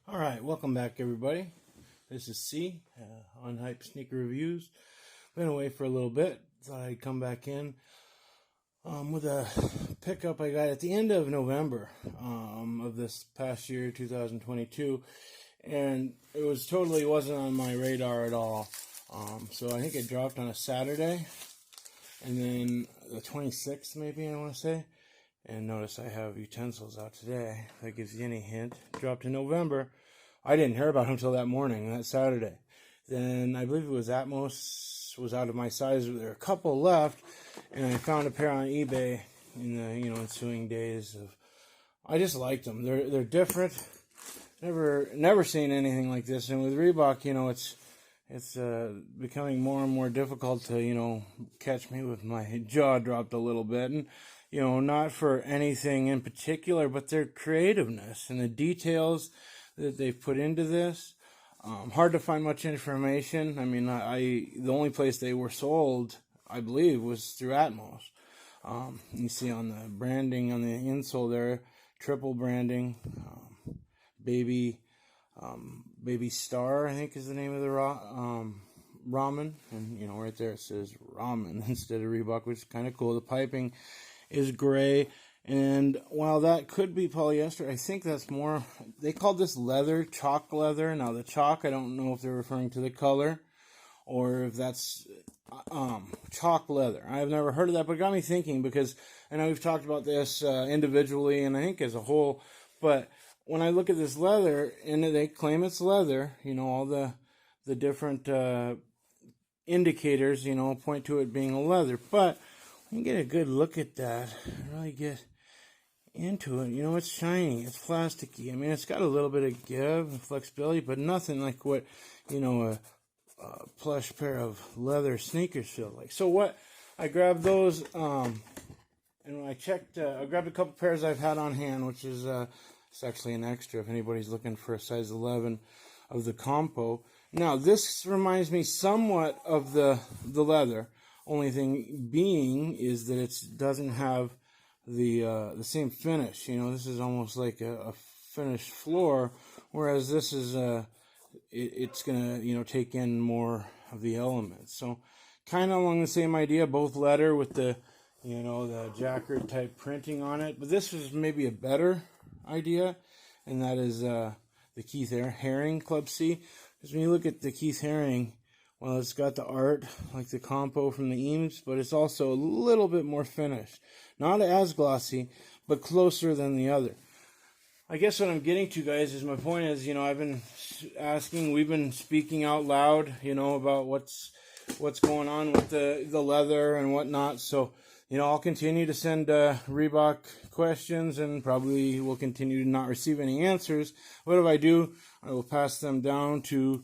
All right, welcome back, everybody. This is C on Hype Sneaker Reviews. Been away for a little bit. Thought I'd come back in with a pickup I got at the end of November of this past year, 2022, and it wasn't on my radar at all. So I think it dropped on a Saturday, and then the 26th, maybe I want to say. And notice I have utensils out today. If that gives you any hint. Dropped in November. I didn't hear about him until that morning, that Saturday. Then I believe it was Atmos was out of my size. There were a couple left, and I found a pair on eBay in the ensuing days. I just liked them. They're different. Never seen anything like this. And with Reebok, it's becoming more and more difficult to catch me with my jaw dropped a little bit. And not for anything in particular, but their creativeness and the details that they've put into this. Hard to find much information. I mean, the only place they were sold, I believe, was through Atmos. You see on the branding on the insole there, triple branding, baby star, I think is the name of the Ramen, and right there it says Ramen instead of Reebok, which is kind of cool. The piping is gray, and while that could be polyester, I think that's more, they called this leather, chalk leather. Now the chalk, I don't know if they're referring to the color or if that's chalk leather. I've never heard of that, but it got me thinking, because I know we've talked about this individually and I think as a whole, but when I look at this leather, and they claim it's leather, all the different indicators, point to it being a leather, but you get a good look at that, really get into it. It's shiny, it's plasticky. I mean, it's got a little bit of give and flexibility, but nothing like what, a plush pair of leather sneakers feel like. So what, I grabbed those, and when I checked, I grabbed a couple pairs I've had on hand, which is, it's actually an extra if anybody's looking for a size 11 of the compo. Now, this reminds me somewhat of the leather. Only thing being is that it doesn't have the same finish. This is almost like a finished floor, whereas this is it's gonna take in more of the elements. So kind of along the same idea, both leather with the the jacquard type printing on it. But this is maybe a better idea, and that is the Keith Haring Club C. Because when you look at the Keith Haring, well, it's got the art like the compo from the Eames, but it's also a little bit more finished. Not as glossy, but closer than the other. I guess what I'm getting to, guys, is my point is, I've been asking, we've been speaking out loud, about what's going on with the leather and whatnot. So, I'll continue to send Reebok questions, and probably will continue to not receive any answers. But if I do, I will pass them down to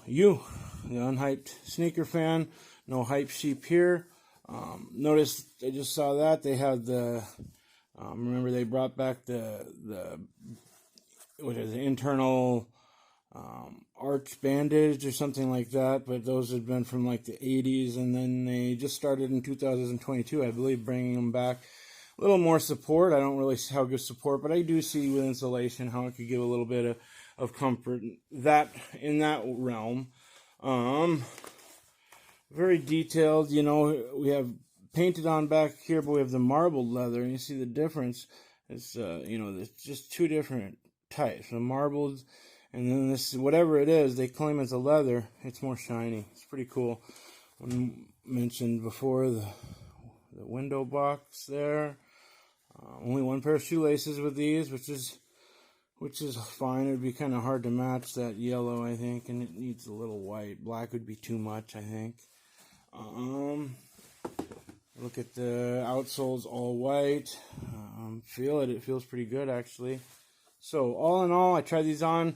you, the unhyped sneaker fan. No hype sheep here. Notice I just saw that they have the remember they brought back the internal arch bandage or something like that, but those had been from like the 80s, and then they just started in 2022, I believe, bringing them back. A little more support. I don't really see how good support, but I do see with insulation how it could give a little bit of comfort in that realm. Very detailed. We have painted on back here, but we have the marbled leather, and you see the difference. It's it's just two different types, the marbled, and then this, whatever it is, they claim it's a leather. It's more shiny. It's pretty cool. When mentioned before, the window box there. Only one pair of shoelaces with these, which is fine. It would be kind of hard to match that yellow, I think, and it needs a little white. Black would be too much, I think. Look at the outsoles, all white. Feel it. It feels pretty good, actually. So all in all, I tried these on.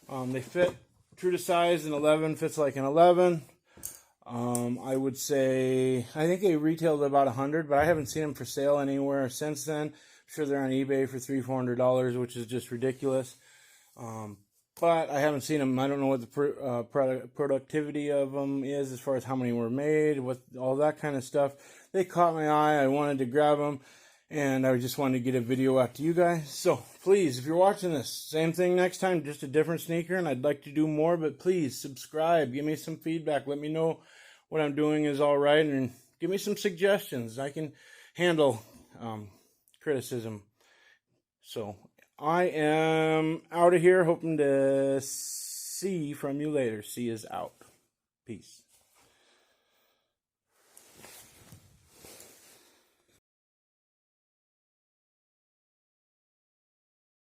They fit true to size. An 11 fits like an 11. I would say, I think they retailed about $100, but I haven't seen them for sale anywhere since then. I'm sure they're on eBay for $300-$400, which is just ridiculous. But I haven't seen them. I don't know what the productivity of them is as far as how many were made, what all that kind of stuff. They caught my eye. I wanted to grab them. And I just wanted to get a video out to you guys. So please, if you're watching this, same thing next time, just a different sneaker. And I'd like to do more, but please subscribe. Give me some feedback. Let me know what I'm doing is all right. And give me some suggestions. I can handle criticism. So I am out of here. Hoping to see from you later. See is out. Peace.